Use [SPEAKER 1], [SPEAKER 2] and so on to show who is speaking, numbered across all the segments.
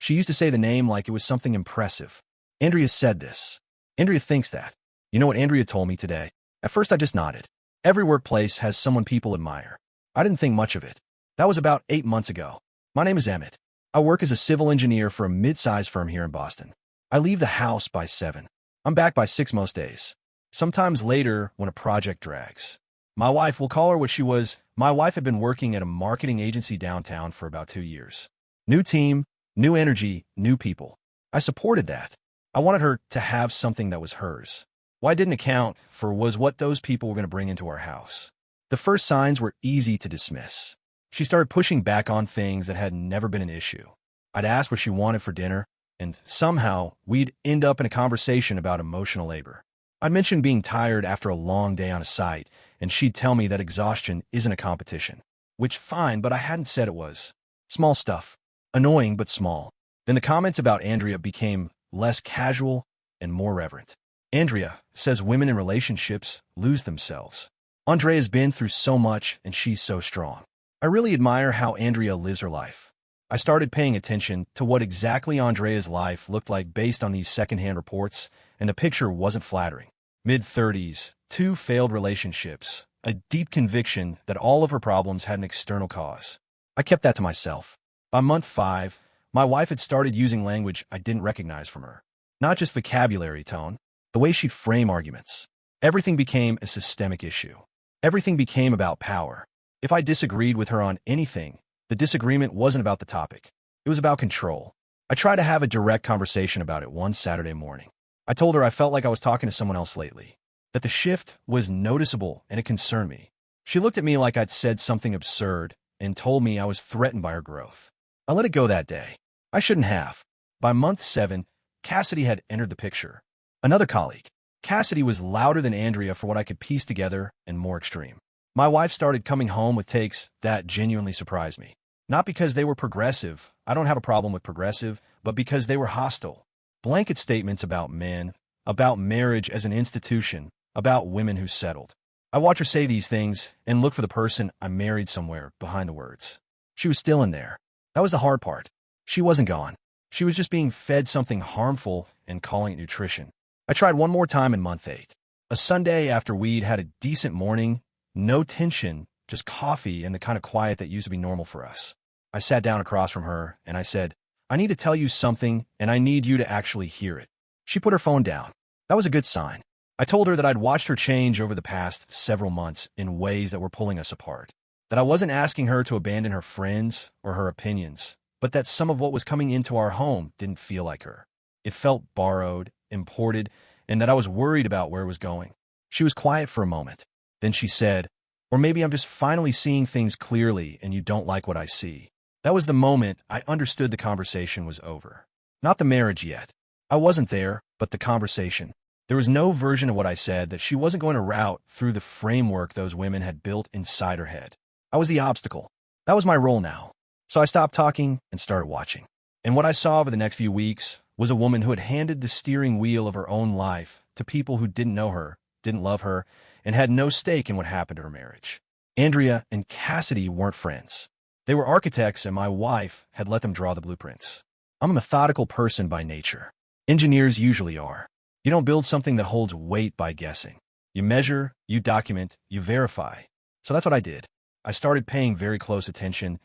[SPEAKER 1] She used to say the name like it was something impressive. Andrea said this. Andrea thinks that. You know what Andrea told me today? At first I just nodded. Every workplace has someone people admire. I didn't think much of it. That was about 8 months ago. My name is Emmett. I work as a civil engineer for a mid-sized firm here in Boston. I leave the house by 7. I'm back by 6 most days. Sometimes later when a project drags. My wife, we'll call her what she was. My wife had been working at a marketing agency downtown for about 2 years. New team, new energy, new people. I supported that. I wanted her to have something that was hers. What I didn't account for was what those people were going to bring into our house. The first signs were easy to dismiss. She started pushing back on things that had never been an issue. I'd ask what she wanted for dinner, and somehow we'd end up in a conversation about emotional labor. I'd mention being tired after a long day on a site, and she'd tell me that exhaustion isn't a competition. Which, fine, but I hadn't said it was. Small stuff. Annoying, but small. Then the comments about Andrea became less casual and more reverent. Andrea says women in relationships lose themselves. Andrea's been through so much, and she's so strong. I really admire how Andrea lives her life. I started paying attention to what exactly Andrea's life looked like based on these secondhand reports, and the picture wasn't flattering. Mid-30s, 2 failed relationships, a deep conviction that all of her problems had an external cause. I kept that to myself. By month 5, my wife had started using language I didn't recognize from her. Not just vocabulary tone, the way she'd frame arguments. Everything became a systemic issue. Everything became about power. If I disagreed with her on anything, the disagreement wasn't about the topic. It was about control. I tried to have a direct conversation about it one Saturday morning. I told her I felt like I was talking to someone else lately, that the shift was noticeable and it concerned me. She looked at me like I'd said something absurd and told me I was threatened by her growth. I let it go that day. I shouldn't have. By month 7, Cassidy had entered the picture. Another colleague. Cassidy was louder than Andrea for what I could piece together and more extreme. My wife started coming home with takes that genuinely surprised me. Not because they were progressive, I don't have a problem with progressive, but because they were hostile. Blanket statements about men, about marriage as an institution, about women who settled. I watch her say these things and look for the person I married somewhere behind the words. She was still in there. That was the hard part. She wasn't gone. She was just being fed something harmful and calling it nutrition. I tried one more time in month 8. A Sunday after we'd had a decent morning, no tension, just coffee and the kind of quiet that used to be normal for us. I sat down across from her and I said, I need to tell you something and I need you to actually hear it. She put her phone down. That was a good sign. I told her that I'd watched her change over the past several months in ways that were pulling us apart. That I wasn't asking her to abandon her friends or her opinions, but that some of what was coming into our home didn't feel like her. It felt borrowed, imported, and that I was worried about where it was going. She was quiet for a moment. Then she said, or maybe I'm just finally seeing things clearly and you don't like what I see. That was the moment I understood the conversation was over. Not the marriage yet. I wasn't there, but the conversation. There was no version of what I said that she wasn't going to route through the framework those women had built inside her head. I was the obstacle. That was my role now. So I stopped talking and started watching. And what I saw over the next few weeks was a woman who had handed the steering wheel of her own life to people who didn't know her, didn't love her, and had no stake in what happened to her marriage. Andrea and Cassidy weren't friends. They were architects, and my wife had let them draw the blueprints. I'm a methodical person by nature. Engineers usually are. You don't build something that holds weight by guessing. You measure, you document, you verify. So that's what I did. I started paying very close attention,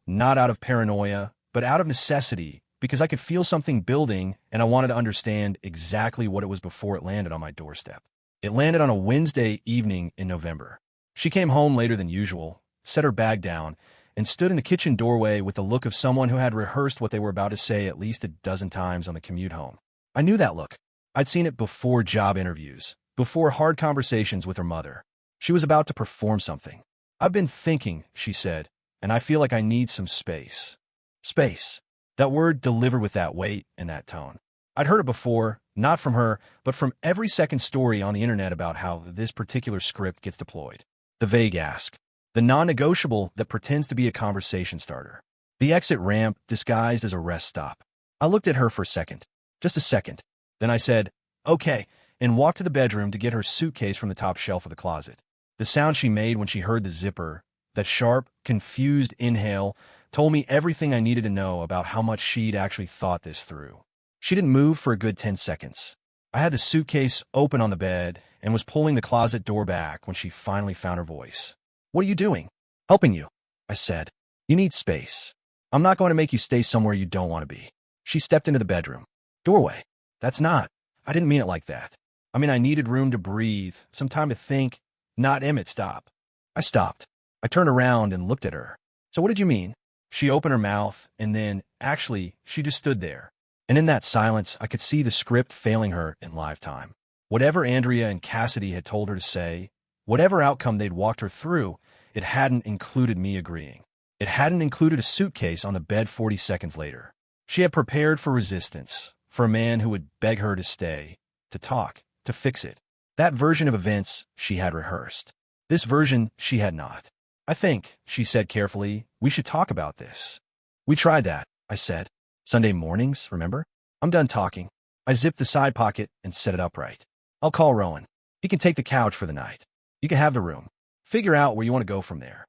[SPEAKER 1] not out of paranoia, but out of necessity, because I could feel something building and I wanted to understand exactly what it was before it landed on my doorstep. It landed on a Wednesday evening in November. She came home later than usual, set her bag down, and stood in the kitchen doorway with the look of someone who had rehearsed what they were about to say at least a dozen times on the commute home. I knew that look. I'd seen it before job interviews, before hard conversations with her mother. She was about to perform something. I've been thinking, she said, and I feel like I need some space. Space. That word delivered with that weight and that tone. I'd heard it before, not from her, but from every second story on the internet about how this particular script gets deployed. The vague ask. The non-negotiable that pretends to be a conversation starter. The exit ramp disguised as a rest stop. I looked at her for a second. Just a second. Then I said, okay, and walked to the bedroom to get her suitcase from the top shelf of the closet. The sound she made when she heard the zipper, that sharp, confused inhale, Told me everything I needed to know about how much she'd actually thought this through. She didn't move for a good 10 seconds. I had the suitcase open on the bed and was pulling the closet door back when she finally found her voice. "What are you doing?" "Helping you," I said. "You need space. I'm not going to make you stay somewhere you don't want to be." She stepped into the bedroom. "Doorway. That's not. I didn't mean it like that. I mean, I needed room to breathe, some time to think. Not Emmett, stop." I stopped. I turned around and looked at her. "So what did you mean?" She opened her mouth, and then, actually, she just stood there. And in that silence, I could see the script failing her in live time. Whatever Andrea and Cassidy had told her to say, whatever outcome they'd walked her through, it hadn't included me agreeing. It hadn't included a suitcase on the bed 40 seconds later. She had prepared for resistance, for a man who would beg her to stay, to talk, to fix it. That version of events she had rehearsed. This version she had not. "I think," she said carefully, "we should talk about this." "We tried that," I said. "Sunday mornings, remember?" "I'm done talking." I zipped the side pocket and set it upright. "I'll call Rowan. He can take the couch for the night. You can have the room. Figure out where you want to go from there."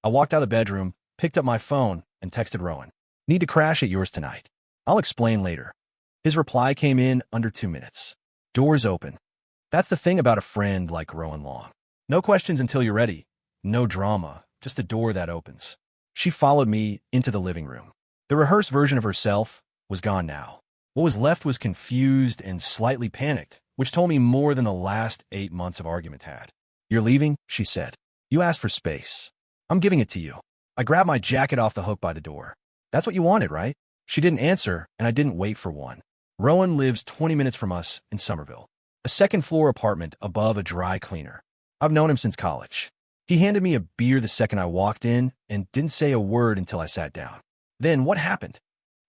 [SPEAKER 1] I walked out of the bedroom, picked up my phone, and texted Rowan. "Need to crash at yours tonight. I'll explain later." His reply came in under 2 minutes. "Doors open." That's the thing about a friend like Rowan Long. No questions until you're ready. No drama, just a door that opens. She followed me into the living room. The rehearsed version of herself was gone now. What was left was confused and slightly panicked, which told me more than the last 8 months of argument had. "You're leaving?" she said. "You asked for space. I'm giving it to you." I grabbed my jacket off the hook by the door. "That's what you wanted, right?" She didn't answer, and I didn't wait for one. Rowan lives 20 minutes from us in Somerville. A second-floor apartment above a dry cleaner. I've known him since college. He handed me a beer the second I walked in and didn't say a word until I sat down. Then what happened?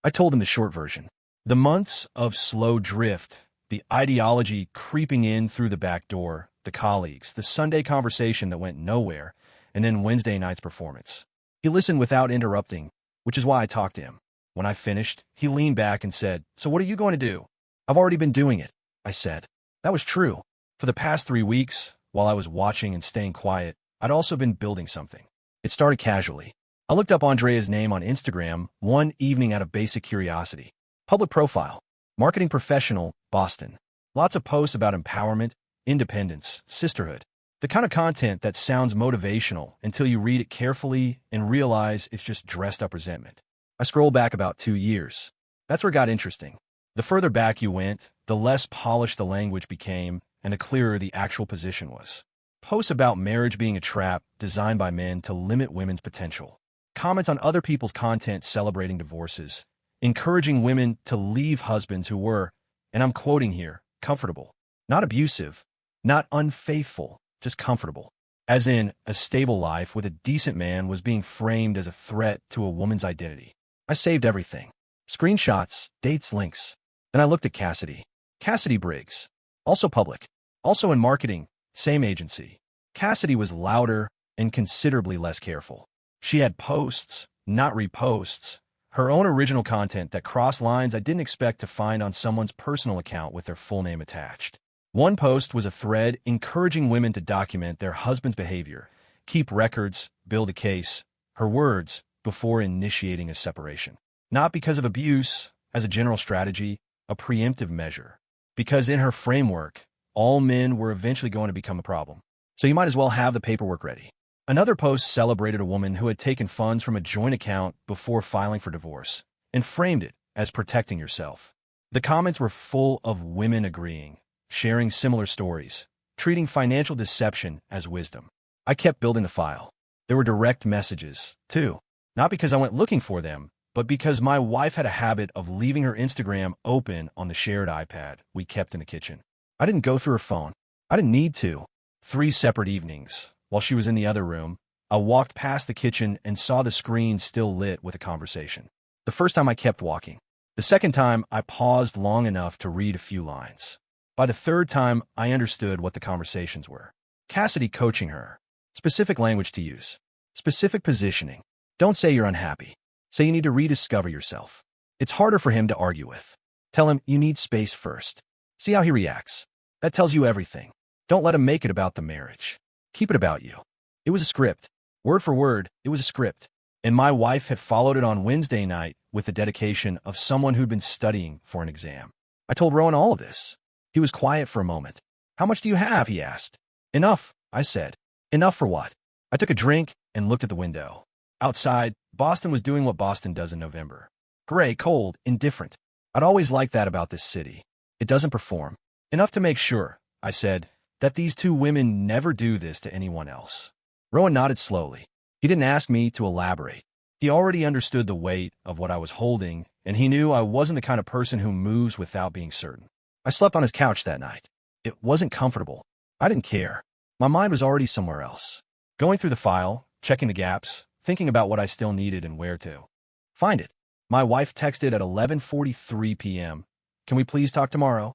[SPEAKER 1] I told him the short version. The months of slow drift, the ideology creeping in through the back door, the colleagues, the Sunday conversation that went nowhere, and then Wednesday night's performance. He listened without interrupting, which is why I talked to him. When I finished, he leaned back and said, "So what are you going to do?" "I've already been doing it," I said. That was true. For the past 3 weeks, while I was watching and staying quiet, I'd also been building something. It started casually. I looked up Andrea's name on Instagram one evening out of basic curiosity. Public profile. Marketing professional, Boston. Lots of posts about empowerment, independence, sisterhood. The kind of content that sounds motivational until you read it carefully and realize it's just dressed up resentment. I scrolled back about 2 years. That's where it got interesting. The further back you went, the less polished the language became and the clearer the actual position was. Posts about marriage being a trap designed by men to limit women's potential. Comments on other people's content celebrating divorces, encouraging women to leave husbands who were, and I'm quoting here, comfortable. Not abusive, not unfaithful, just comfortable. As in, a stable life with a decent man was being framed as a threat to a woman's identity. I saved everything. Screenshots, dates, links. Then I looked at Cassidy. Cassidy Briggs. Also public. Also in marketing. Same agency. Cassidy was louder and considerably less careful. She had posts, not reposts, her own original content that crossed lines I didn't expect to find on someone's personal account with their full name attached. One post was a thread encouraging women to document their husband's behavior, keep records, build a case, her words, before initiating a separation. Not because of abuse, as a general strategy, a preemptive measure. Because in her framework, all men were eventually going to become a problem. So you might as well have the paperwork ready. Another post celebrated a woman who had taken funds from a joint account before filing for divorce and framed it as protecting yourself. The comments were full of women agreeing, sharing similar stories, treating financial deception as wisdom. I kept building the file. There were direct messages, too. Not because I went looking for them, but because my wife had a habit of leaving her Instagram open on the shared iPad we kept in the kitchen. I didn't go through her phone. I didn't need to. 3 separate evenings, while she was in the other room, I walked past the kitchen and saw the screen still lit with a conversation. The first time I kept walking. The second time, I paused long enough to read a few lines. By the third time, I understood what the conversations were. Cassidy coaching her. Specific language to use. Specific positioning. Don't say you're unhappy. Say you need to rediscover yourself. It's harder for him to argue with. Tell him you need space first. See how he reacts. That tells you everything. Don't let him make it about the marriage. Keep it about you. It was a script. Word for word, it was a script. And my wife had followed it on Wednesday night with the dedication of someone who'd been studying for an exam. I told Rowan all of this. He was quiet for a moment. "How much do you have?" he asked. "Enough," I said. "Enough for what?" I took a drink and looked at the window. Outside, Boston was doing what Boston does in November. Gray, cold, indifferent. I'd always liked that about this city. It doesn't perform. "Enough to make sure," I said, "that these two women never do this to anyone else." Rowan nodded slowly. He didn't ask me to elaborate. He already understood the weight of what I was holding, and he knew I wasn't the kind of person who moves without being certain. I slept on his couch that night. It wasn't comfortable. I didn't care. My mind was already somewhere else. Going through the file, checking the gaps, thinking about what I still needed and where to find it. My wife texted at 11:43 p.m. "Can we please talk tomorrow?"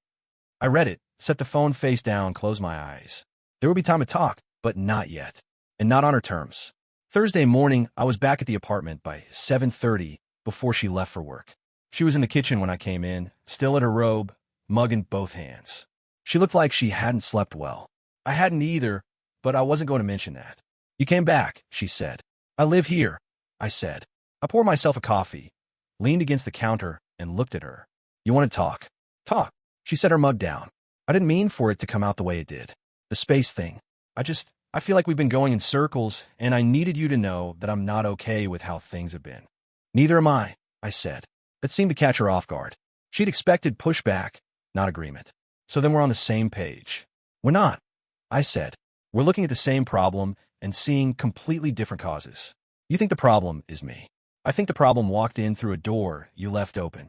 [SPEAKER 1] I read it, set the phone face down, closed my eyes. There would be time to talk, but not yet. And not on her terms. Thursday morning, I was back at the apartment by 7:30 before she left for work. She was in the kitchen when I came in, still in her robe, mug in both hands. She looked like she hadn't slept well. I hadn't either, but I wasn't going to mention that. "You came back," she said. "I live here," I said. I poured myself a coffee, leaned against the counter, and looked at her. "You want to talk?" "Talk." She set her mug down. I didn't mean for it to come out the way it did. The space thing. I feel like we've been going in circles, and I needed you to know that I'm not okay with how things have been. "Neither am I," said. That seemed to catch her off guard. She'd expected pushback, not agreement. "So then we're on the same page." "We're not," I said. "We're looking at the same problem and seeing completely different causes. You think the problem is me. I think the problem walked in through a door you left open."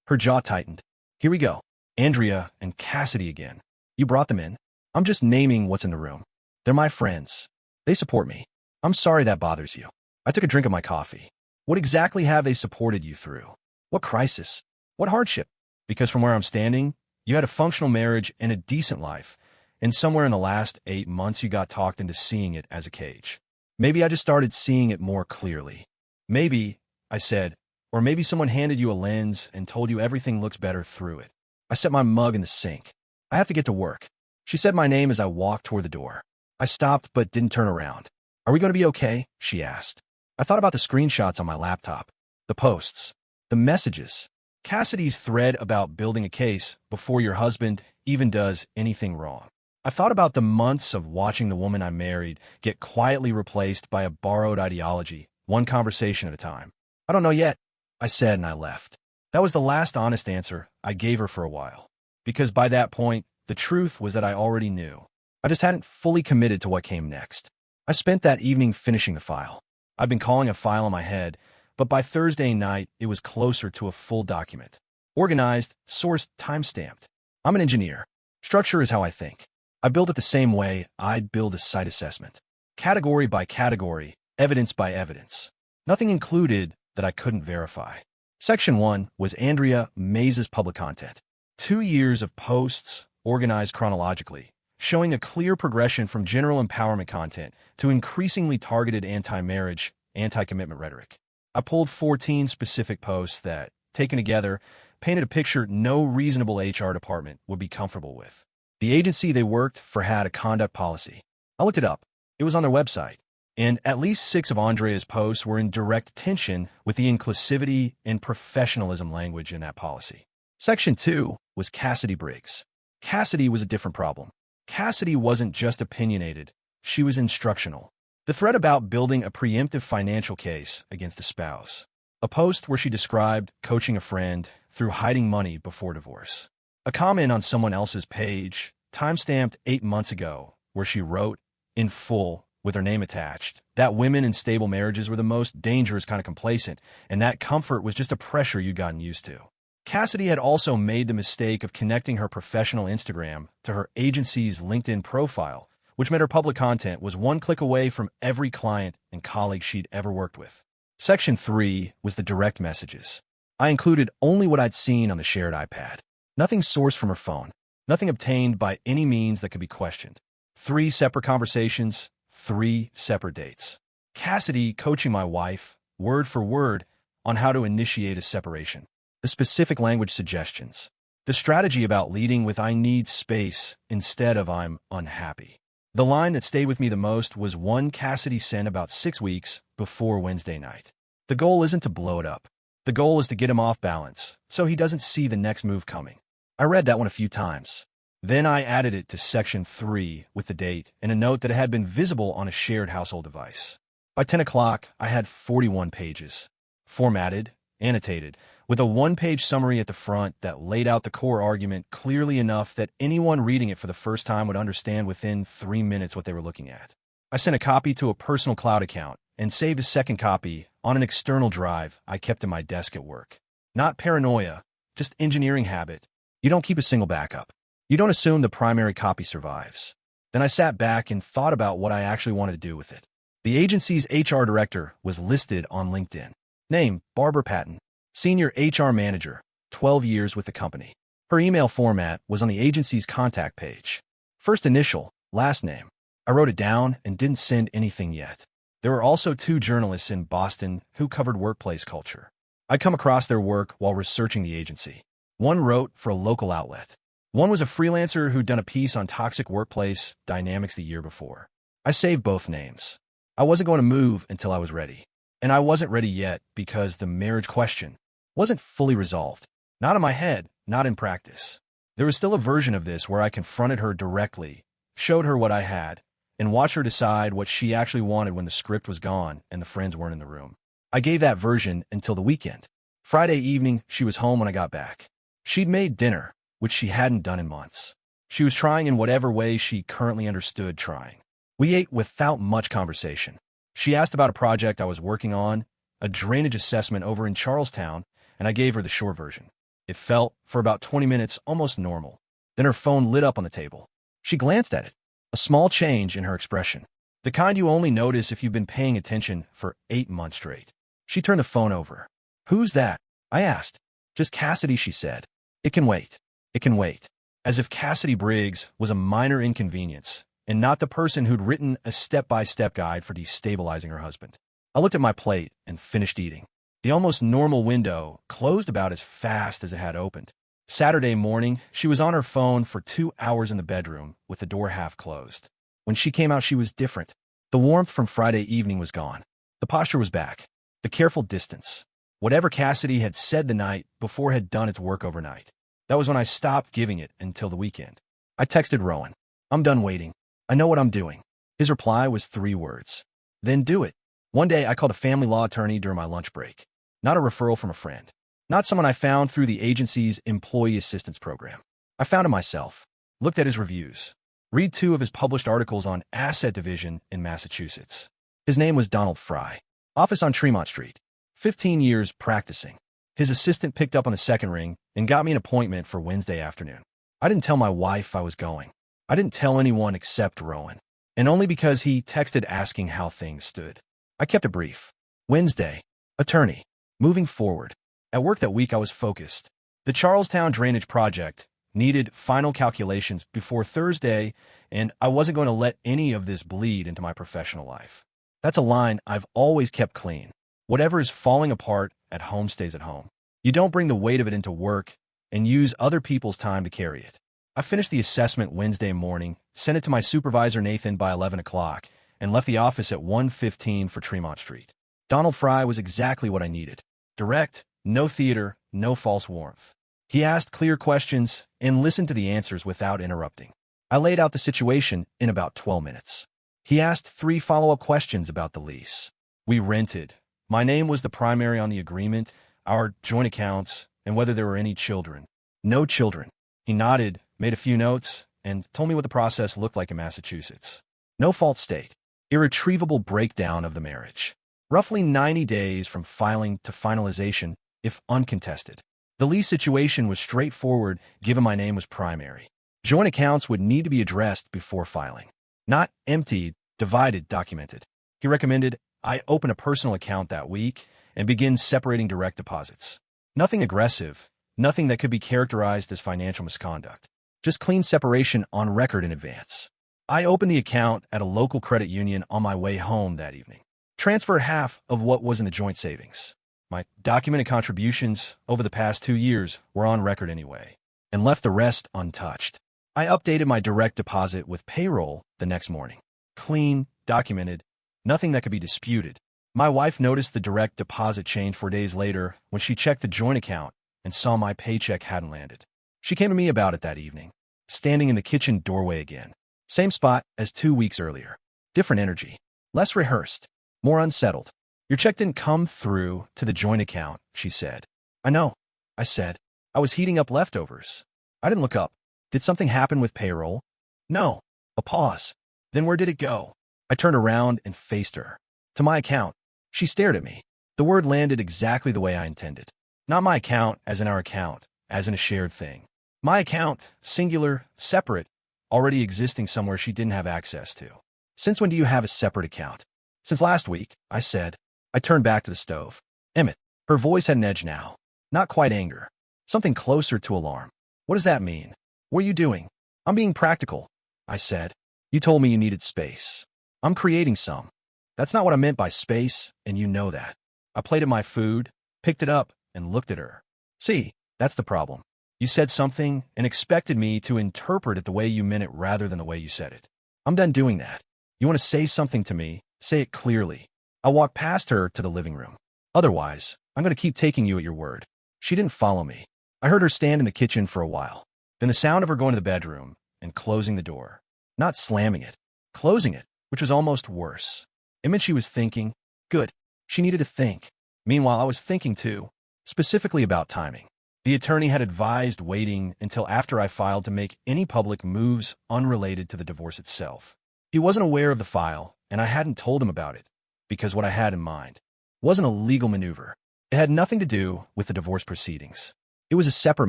[SPEAKER 1] Her jaw tightened. "Here we go. Andrea and Cassidy again. You brought them in." "I'm just naming what's in the room. They're my friends. They support me. I'm sorry that bothers you." I took a drink of my coffee. "What exactly have they supported you through? What crisis? What hardship? Because from where I'm standing, you had a functional marriage and a decent life, and somewhere in the last 8 months you got talked into seeing it as a cage. Maybe I just started seeing it more clearly. Maybe," I said, "or maybe someone handed you a lens and told you everything looks better through it." I set my mug in the sink. "I have to get to work." She said my name as I walked toward the door. I stopped but didn't turn around. "Are we going to be okay?" she asked. I thought about the screenshots on my laptop, the posts, the messages. Cassidy's thread about building a case before your husband even does anything wrong. I thought about the months of watching the woman I married get quietly replaced by a borrowed ideology, one conversation at a time. "I don't know yet," I said, and I left. That was the last honest answer I gave her for a while. Because by that point, the truth was that I already knew. I just hadn't fully committed to what came next. I spent that evening finishing the file. I'd been calling a file in my head, but by Thursday night, it was closer to a full document. Organized, sourced, time-stamped. I'm an engineer. Structure is how I think. I build it the same way I'd build a site assessment. Category by category, evidence by evidence. Nothing included that I couldn't verify. Section 1 was Andrea Mays' public content. 2 years of posts, organized chronologically, showing a clear progression from general empowerment content to increasingly targeted anti-marriage, anti-commitment rhetoric. I pulled 14 specific posts that, taken together, painted a picture no reasonable HR department would be comfortable with. The agency they worked for had a conduct policy. I looked it up. It was on their website. And at least 6 of Andrea's posts were in direct tension with the inclusivity and professionalism language in that policy. Section 2 was Cassidy Briggs. Cassidy was a different problem. Cassidy wasn't just opinionated, she was instructional. The thread about building a preemptive financial case against a spouse. A post where she described coaching a friend through hiding money before divorce. A comment on someone else's page, timestamped 8 months ago, where she wrote, in full, with her name attached, that women in stable marriages were the most dangerous kind of complacent, and that comfort was just a pressure you'd gotten used to. Cassidy had also made the mistake of connecting her professional Instagram to her agency's LinkedIn profile, which meant her public content was one click away from every client and colleague she'd ever worked with. Section 3 was the direct messages. I included only what I'd seen on the shared iPad. Nothing sourced from her phone. Nothing obtained by any means that could be questioned. 3 separate conversations, 3 separate dates. Cassidy coaching my wife, word for word, on how to initiate a separation. The specific language suggestions. The strategy about leading with "I need space" instead of "I'm unhappy." The line that stayed with me the most was one Cassidy sent about 6 weeks before Wednesday night. The goal isn't to blow it up. The goal is to get him off balance, so he doesn't see the next move coming. I read that one a few times. Then I added it to section 3 with the date and a note that it had been visible on a shared household device. By 10 o'clock, I had 41 pages. Formatted, annotated, with a one-page summary at the front that laid out the core argument clearly enough that anyone reading it for the first time would understand within 3 minutes what they were looking at. I sent a copy to a personal cloud account and saved a second copy on an external drive I kept in my desk at work. Not paranoia, just engineering habit. You don't keep a single backup. You don't assume the primary copy survives. Then I sat back and thought about what I actually wanted to do with it. The agency's HR director was listed on LinkedIn. Name, Barbara Patton. Senior HR Manager, 12 years with the company. Her email format was on the agency's contact page. First initial, last name. I wrote it down and didn't send anything yet. There were also 2 journalists in Boston who covered workplace culture. I'd come across their work while researching the agency. One wrote for a local outlet. One was a freelancer who'd done a piece on toxic workplace dynamics the year before. I saved both names. I wasn't going to move until I was ready. And I wasn't ready yet because the marriage question wasn't fully resolved. Not in my head, not in practice. There was still a version of this where I confronted her directly, showed her what I had, and watched her decide what she actually wanted when the script was gone and the friends weren't in the room. I gave that version until the weekend. Friday evening, she was home when I got back. She'd made dinner, which she hadn't done in months. She was trying in whatever way she currently understood trying. We ate without much conversation. She asked about a project I was working on, a drainage assessment over in Charlestown, and I gave her the short version. It felt, for about 20 minutes, almost normal. Then her phone lit up on the table. She glanced at it. A small change in her expression. The kind you only notice if you've been paying attention for 8 months straight. She turned the phone over. "Who's that?" I asked. "Just Cassidy," she said. "It can wait. It can wait." As if Cassidy Briggs was a minor inconvenience, and not the person who'd written a step-by-step guide for destabilizing her husband. I looked at my plate and finished eating. The almost normal window closed about as fast as it had opened. Saturday morning, she was on her phone for 2 hours in the bedroom with the door half closed. When she came out, she was different. The warmth from Friday evening was gone. The posture was back. The careful distance. Whatever Cassidy had said the night before had done its work overnight. That was when I stopped giving it until the weekend. I texted Rowan. "I'm done waiting. I know what I'm doing." His reply was 3 words. "Then do it." One day, I called a family law attorney during my lunch break. Not a referral from a friend. Not someone I found through the agency's employee assistance program. I found him myself. Looked at his reviews. Read 2 of his published articles on asset division in Massachusetts. His name was Donald Fry. Office on Tremont Street. 15 years practicing. His assistant picked up on the second ring and got me an appointment for Wednesday afternoon. I didn't tell my wife I was going. I didn't tell anyone except Rowan. And only because he texted asking how things stood. I kept it brief. Wednesday. Attorney. Moving forward. At work that week, I was focused. The Charlestown drainage project needed final calculations before Thursday, and I wasn't going to let any of this bleed into my professional life. That's a line I've always kept clean. Whatever is falling apart at home stays at home. You don't bring the weight of it into work and use other people's time to carry it. I finished the assessment Wednesday morning, sent it to my supervisor Nathan by 11 o'clock, and left the office at 1:15 for Tremont Street. Donald Fry was exactly what I needed. Direct, no theater, no false warmth. He asked clear questions and listened to the answers without interrupting. I laid out the situation in about 12 minutes. He asked 3 follow-up questions about the lease. We rented. My name was the primary on the agreement, our joint accounts, and whether there were any children. No children. He nodded, made a few notes, and told me what the process looked like in Massachusetts. No fault state. Irretrievable breakdown of the marriage. Roughly 90 days from filing to finalization, if uncontested. The lease situation was straightforward given my name was primary. Joint accounts would need to be addressed before filing. Not emptied, divided, documented. He recommended I open a personal account that week and begin separating direct deposits. Nothing aggressive, nothing that could be characterized as financial misconduct. Just clean separation on record in advance. I opened the account at a local credit union on my way home that evening. Transfer half of what was in the joint savings. My documented contributions over the past 2 years were on record anyway, and left the rest untouched. I updated my direct deposit with payroll the next morning. Clean, documented, nothing that could be disputed. My wife noticed the direct deposit change 4 days later when she checked the joint account and saw my paycheck hadn't landed. She came to me about it that evening, standing in the kitchen doorway again. Same spot as 2 weeks earlier. Different energy. Less rehearsed. More unsettled. Your check didn't come through to the joint account, she said. I know, I said. I was heating up leftovers. I didn't look up. Did something happen with payroll? No. A pause. Then where did it go? I turned around and faced her. To my account. She stared at me. The word landed exactly the way I intended. Not my account as in our account, as in a shared thing. My account, singular, separate, already existing somewhere she didn't have access to. Since when do you have a separate account? Since last week, I said. I turned back to the stove. Emmett. Her voice had an edge now. Not quite anger. Something closer to alarm. What does that mean? What are you doing? I'm being practical, I said. You told me you needed space. I'm creating some. That's not what I meant by space, and you know that. I plated my food, picked it up, and looked at her. See, that's the problem. You said something and expected me to interpret it the way you meant it rather than the way you said it. I'm done doing that. You want to say something to me, say it clearly. I walked past her to the living room. Otherwise, I'm going to keep taking you at your word. She didn't follow me. I heard her stand in the kitchen for a while. Then the sound of her going to the bedroom and closing the door. Not slamming it, closing it, which was almost worse. It meant she was thinking. Good. She needed to think. Meanwhile, I was thinking too, specifically about timing. The attorney had advised waiting until after I filed to make any public moves unrelated to the divorce itself. He wasn't aware of the file, and I hadn't told him about it, because what I had in mind wasn't a legal maneuver. It had nothing to do with the divorce proceedings. It was a separate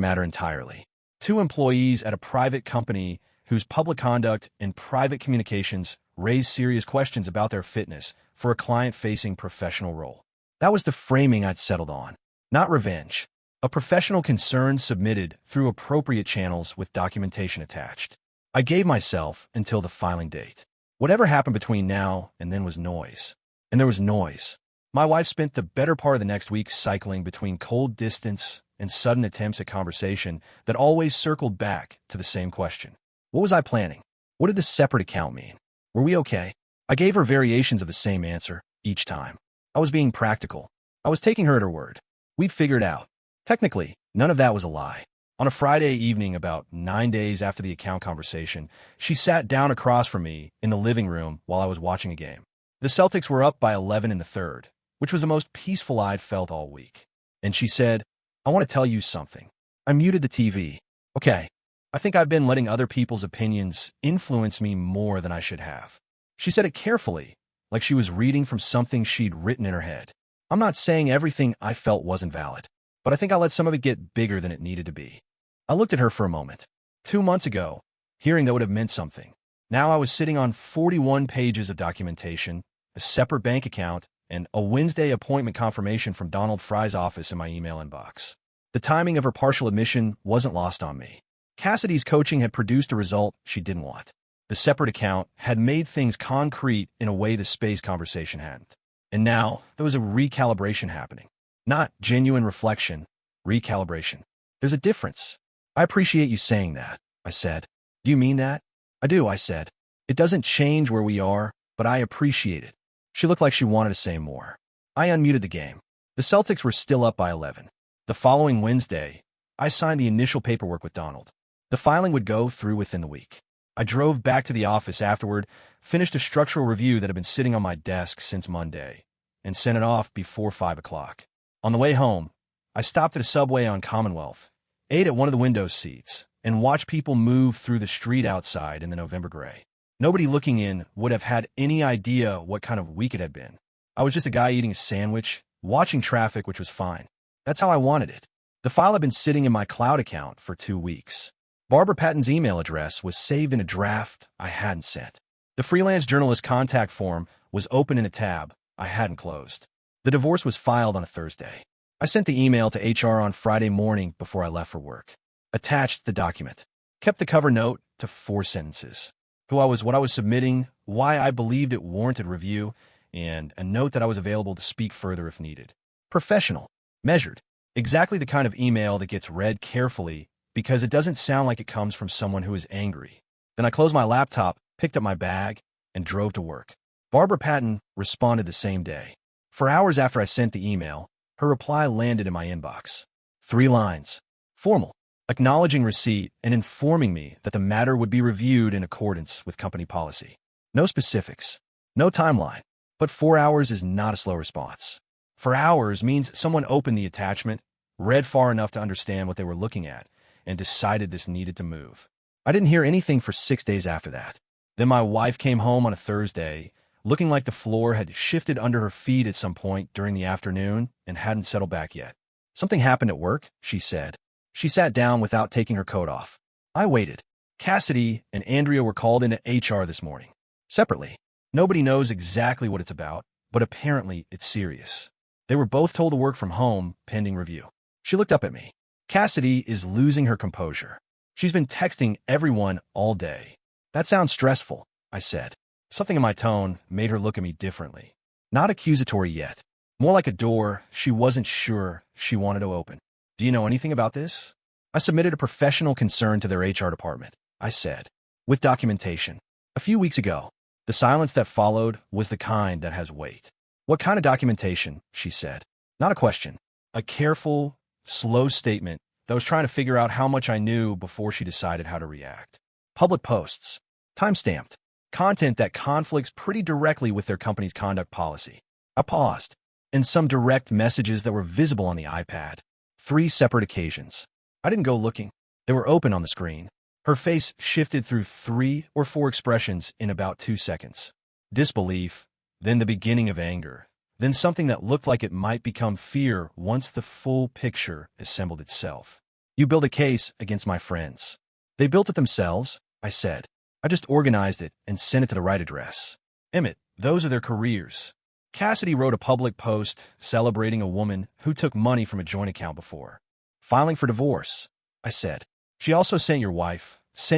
[SPEAKER 1] matter entirely. 2 employees at a private company whose public conduct and private communications raised serious questions about their fitness for a client-facing professional role. That was the framing I'd settled on. Not revenge. A professional concern submitted through appropriate channels with documentation attached. I gave myself until the filing date. Whatever happened between now and then was noise. And there was noise. My wife spent the better part of the next week cycling between cold distance and sudden attempts at conversation that always circled back to the same question. What was I planning? What did the separate account mean? Were we okay? I gave her variations of the same answer each time. I was being practical. I was taking her at her word. We'd figured out. Technically, none of that was a lie. On a Friday evening, about 9 days after the account conversation, she sat down across from me in the living room while I was watching a game. The Celtics were up by 11 in the third, which was the most peaceful I'd felt all week. And she said, I want to tell you something. I muted the TV. Okay. I think I've been letting other people's opinions influence me more than I should have. She said it carefully, like she was reading from something she'd written in her head. I'm not saying everything I felt wasn't valid, but I think I let some of it get bigger than it needed to be. I looked at her for a moment. 2 months ago, hearing that would have meant something. Now I was sitting on 41 pages of documentation, a separate bank account, and a Wednesday appointment confirmation from Donald Fry's office in my email inbox. The timing of her partial admission wasn't lost on me. Cassidy's coaching had produced a result she didn't want. The separate account had made things concrete in a way the space conversation hadn't. And now there was a recalibration happening. Not genuine reflection, recalibration. There's a difference. I appreciate you saying that, I said. Do you mean that? I do, I said. It doesn't change where we are, but I appreciate it. She looked like she wanted to say more. I unmuted the game. The Celtics were still up by 11. The following Wednesday, I signed the initial paperwork with Donald. The filing would go through within the week. I drove back to the office afterward, finished a structural review that had been sitting on my desk since Monday, and sent it off before 5 o'clock. On the way home, I stopped at a Subway on Commonwealth, ate at one of the window seats, and watched people move through the street outside in the November gray. Nobody looking in would have had any idea what kind of week it had been. I was just a guy eating a sandwich, watching traffic, which was fine. That's how I wanted it. The file had been sitting in my cloud account for 2 weeks. Barbara Patton's email address was saved in a draft I hadn't sent. The freelance journalist contact form was open in a tab I hadn't closed. The divorce was filed on a Thursday. I sent the email to HR on Friday morning before I left for work. Attached the document. Kept the cover note to 4 sentences. Who I was, what I was submitting, why I believed it warranted review, and a note that I was available to speak further if needed. Professional. Measured. Exactly the kind of email that gets read carefully because it doesn't sound like it comes from someone who is angry. Then I closed my laptop, picked up my bag, and drove to work. Barbara Patton responded the same day. For hours after I sent the email, her reply landed in my inbox. 3 lines. Formal. Acknowledging receipt and informing me that the matter would be reviewed in accordance with company policy. No specifics. No timeline. But 4 hours is not a slow response. 4 hours means someone opened the attachment, read far enough to understand what they were looking at, and decided this needed to move. I didn't hear anything for 6 days after that. Then my wife came home on a Thursday, looking like the floor had shifted under her feet at some point during the afternoon and hadn't settled back yet. Something happened at work, she said. She sat down without taking her coat off. I waited. Cassidy and Andrea were called into HR this morning. Separately. Nobody knows exactly what it's about, but apparently it's serious. They were both told to work from home, pending review. She looked up at me. Cassidy is losing her composure. She's been texting everyone all day. That sounds stressful, I said. Something in my tone made her look at me differently. Not accusatory yet. More like a door she wasn't sure she wanted to open. Do you know anything about this? I submitted a professional concern to their HR department, I said, with documentation. A few weeks ago, the silence that followed was the kind that has weight. What kind of documentation? She said. Not a question. A careful, slow statement that was trying to figure out how much I knew before she decided how to react. Public posts. Time-stamped. Content that conflicts pretty directly with their company's conduct policy. I paused. And some direct messages that were visible on the iPad. 3 separate occasions. I didn't go looking. They were open on the screen. Her face shifted through 3 or 4 expressions in about 2 seconds. Disbelief, then the beginning of anger, then something that looked like it might become fear once the full picture assembled itself. You build a case against my friends. They built it themselves, I said. I just organized it and sent it to the right address. Emmett, those are their careers. Cassidy wrote a public post celebrating a woman who took money from a joint account before. Filing for divorce, I said. She also sent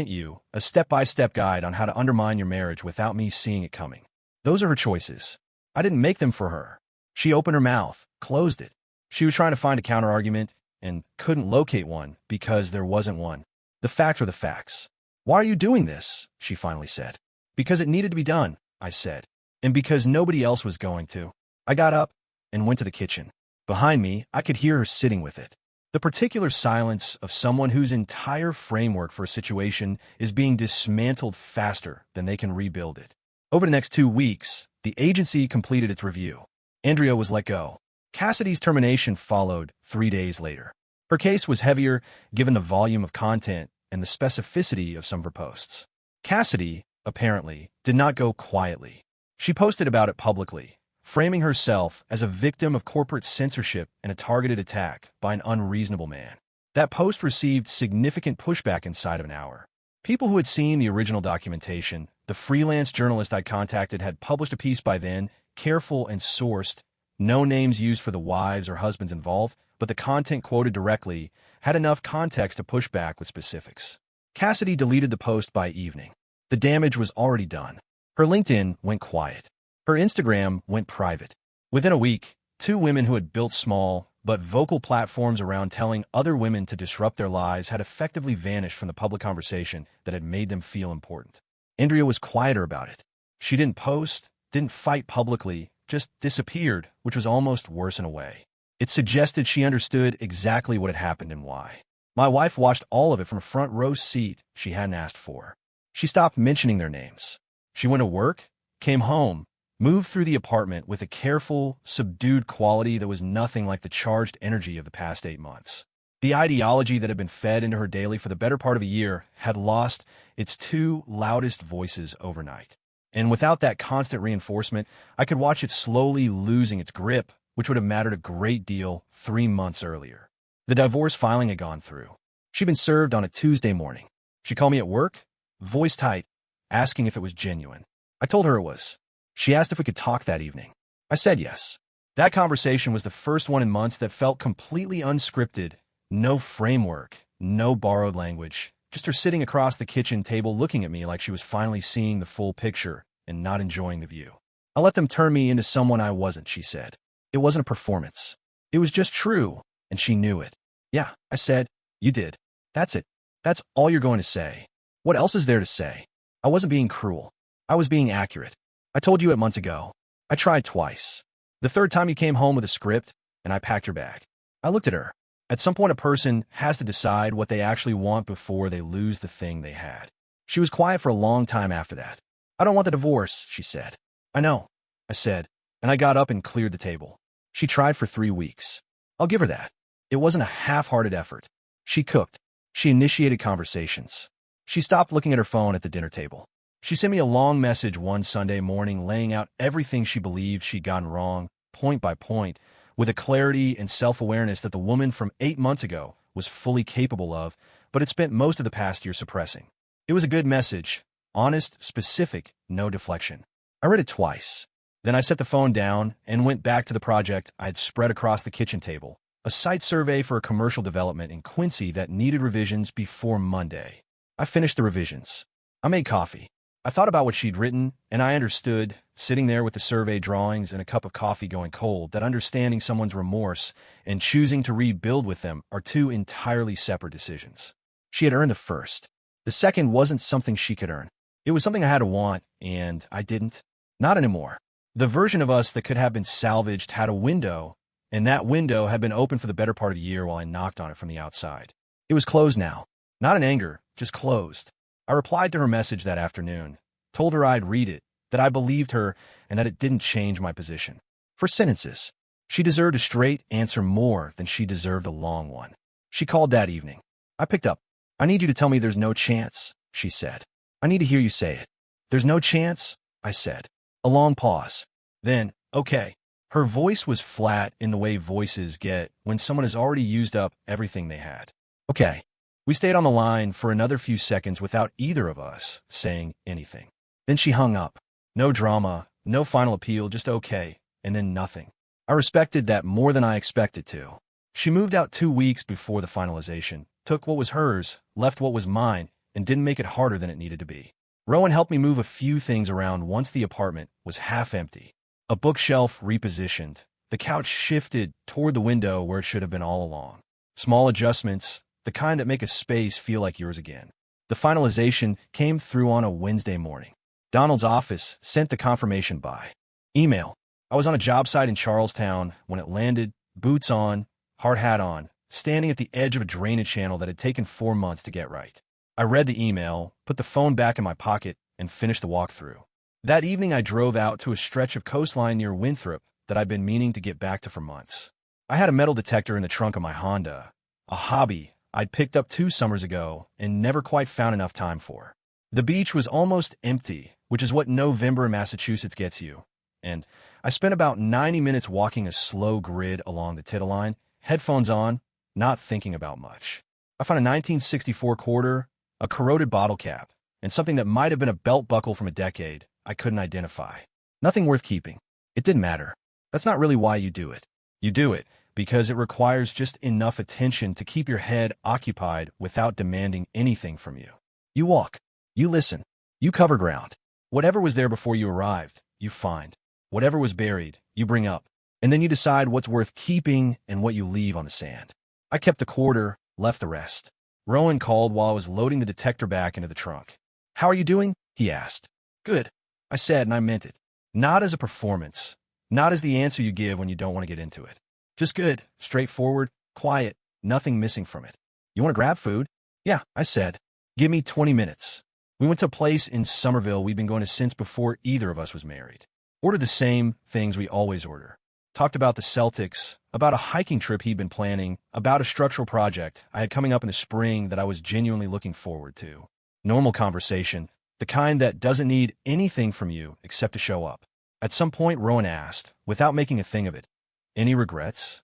[SPEAKER 1] you, a step-by-step guide on how to undermine your marriage without me seeing it coming. Those are her choices. I didn't make them for her. She opened her mouth, closed it. She was trying to find a counterargument and couldn't locate one because there wasn't one. The facts were the facts. Why are you doing this? She finally said. Because it needed to be done, I said. And because nobody else was going to. I got up and went to the kitchen. Behind me, I could hear her sitting with it. The particular silence of someone whose entire framework for a situation is being dismantled faster than they can rebuild it. Over the next 2 weeks, the agency completed its review. Andrea was let go. Cassidy's termination followed 3 days later. Her case was heavier given the volume of content and the specificity of some of her posts. Cassidy, apparently, did not go quietly. She posted about it publicly, framing herself as a victim of corporate censorship and a targeted attack by an unreasonable man. That post received significant pushback inside of an hour. People who had seen the original documentation, the freelance journalist I contacted had published a piece by then, careful and sourced, no names used for the wives or husbands involved, but the content quoted directly had enough context to push back with specifics. Cassidy deleted the post by evening. The damage was already done. Her LinkedIn went quiet. Her Instagram went private. Within a week, 2 women who had built small but vocal platforms around telling other women to disrupt their lives had effectively vanished from the public conversation that had made them feel important. Andrea was quieter about it. She didn't post, didn't fight publicly, just disappeared, which was almost worse in a way. It suggested she understood exactly what had happened and why. My wife watched all of it from a front row seat she hadn't asked for. She stopped mentioning their names. She went to work, came home, moved through the apartment with a careful, subdued quality that was nothing like the charged energy of the past 8 months. The ideology that had been fed into her daily for the better part of a year had lost its 2 loudest voices overnight. And without that constant reinforcement, I could watch it slowly losing its grip, which would have mattered a great deal 3 months earlier. The divorce filing had gone through. She'd been served on a Tuesday morning. She called me at work, voice tight, asking if it was genuine. I told her it was. She asked if we could talk that evening. I said yes. That conversation was the first one in months that felt completely unscripted, no framework, no borrowed language, just her sitting across the kitchen table looking at me like she was finally seeing the full picture and not enjoying the view. I let them turn me into someone I wasn't, she said. It wasn't a performance. It was just true, and she knew it. Yeah, I said, you did. That's it. That's all you're going to say. What else is there to say? I wasn't being cruel. I was being accurate. I told you it months ago. I tried twice. The third time you came home with a script, and I packed your bag. I looked at her. At some point, a person has to decide what they actually want before they lose the thing they had. She was quiet for a long time after that. I don't want the divorce, she said. I know, I said, and I got up and cleared the table. She tried for 3 weeks. I'll give her that. It wasn't a half-hearted effort. She cooked. She initiated conversations. She stopped looking at her phone at the dinner table. She sent me a long message one Sunday morning laying out everything she believed she'd gotten wrong, point by point, with a clarity and self-awareness that the woman from 8 months ago was fully capable of, but had spent most of the past year suppressing. It was a good message, honest, specific, no deflection. I read it twice. Then I set the phone down and went back to the project I had spread across the kitchen table, a site survey for a commercial development in Quincy that needed revisions before Monday. I finished the revisions. I made coffee. I thought about what she'd written, and I understood, sitting there with the survey drawings and a cup of coffee going cold, that understanding someone's remorse and choosing to rebuild with them are two entirely separate decisions. She had earned the first. The second wasn't something she could earn. It was something I had to want, and I didn't. Not anymore. The version of us that could have been salvaged had a window, and that window had been open for the better part of a year while I knocked on it from the outside. It was closed now. Not in anger, just closed. I replied to her message that afternoon, told her I'd read it, that I believed her, and that it didn't change my position. 4 sentences. She deserved a straight answer more than she deserved a long one. She called that evening. I picked up. I need you to tell me there's no chance, she said. I need to hear you say it. There's no chance, I said. A long pause. Then, okay. Her voice was flat in the way voices get when someone has already used up everything they had. Okay. We stayed on the line for another few seconds without either of us saying anything. Then she hung up. No drama, no final appeal, just okay, and then nothing. I respected that more than I expected to. She moved out 2 weeks before the finalization, took what was hers, left what was mine, and didn't make it harder than it needed to be. Rowan helped me move a few things around once the apartment was half empty. A bookshelf repositioned. The couch shifted toward the window where it should have been all along. Small adjustments, the kind that make a space feel like yours again. The finalization came through on a Wednesday morning. Donald's office sent the confirmation by email. I was on a job site in Charlestown when it landed, boots on, hard hat on, standing at the edge of a drainage channel that had taken 4 months to get right. I read the email, put the phone back in my pocket, and finished the walkthrough. That evening, I drove out to a stretch of coastline near Winthrop that I'd been meaning to get back to for months. I had a metal detector in the trunk of my Honda, a hobby I'd picked up 2 summers ago and never quite found enough time for. The beach was almost empty, which is what November in Massachusetts gets you, and I spent about 90 minutes walking a slow grid along the Tittle line, headphones on, not thinking about much. I found a 1964 quarter, a corroded bottle cap, and something that might have been a belt buckle from a decade I couldn't identify. Nothing worth keeping. It didn't matter. That's not really why you do it. You do it because it requires just enough attention to keep your head occupied without demanding anything from you. You walk. You listen. You cover ground. Whatever was there before you arrived, you find. Whatever was buried, you bring up. And then you decide what's worth keeping and what you leave on the sand. I kept the quarter, left the rest. Rowan called while I was loading the detector back into the trunk. How are you doing? He asked. Good, I said, and I meant it. Not as a performance. Not as the answer you give when you don't want to get into it. Just good, straightforward, quiet, nothing missing from it. You want to grab food? Yeah, I said. Give me 20 minutes. We went to a place in Somerville we'd been going to since before either of us was married. Ordered the same things we always order. Talked about the Celtics, about a hiking trip he'd been planning, about a structural project I had coming up in the spring that I was genuinely looking forward to. Normal conversation, the kind that doesn't need anything from you except to show up. At some point, Rowan asked, without making a thing of it, any regrets?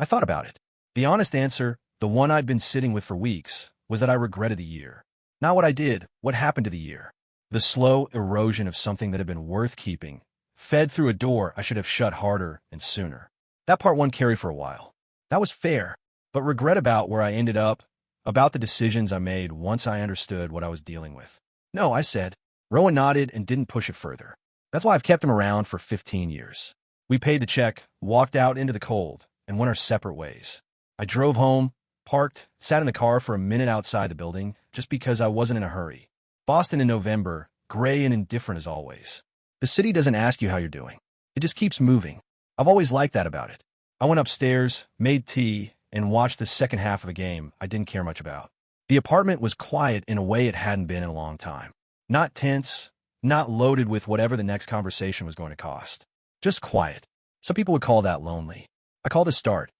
[SPEAKER 1] I thought about it. The honest answer, the one I'd been sitting with for weeks, was that I regretted the year. Not what I did, what happened to the year. The slow erosion of something that had been worth keeping, fed through a door I should have shut harder and sooner. That part won't carry for a while. That was fair, but regret about where I ended up, about the decisions I made once I understood what I was dealing with. No, I said. Rowan nodded and didn't push it further. That's why I've kept him around for 15 years. We paid the check, walked out into the cold, and went our separate ways. I drove home, parked, sat in the car for a minute outside the building, just because I wasn't in a hurry. Boston in November, gray and indifferent as always. The city doesn't ask you how you're doing. It just keeps moving. I've always liked that about it. I went upstairs, made tea, and watched the second half of a game I didn't care much about. The apartment was quiet in a way it hadn't been in a long time. Not tense, not loaded with whatever the next conversation was going to cost. Just quiet. Some people would call that lonely. I call it a start.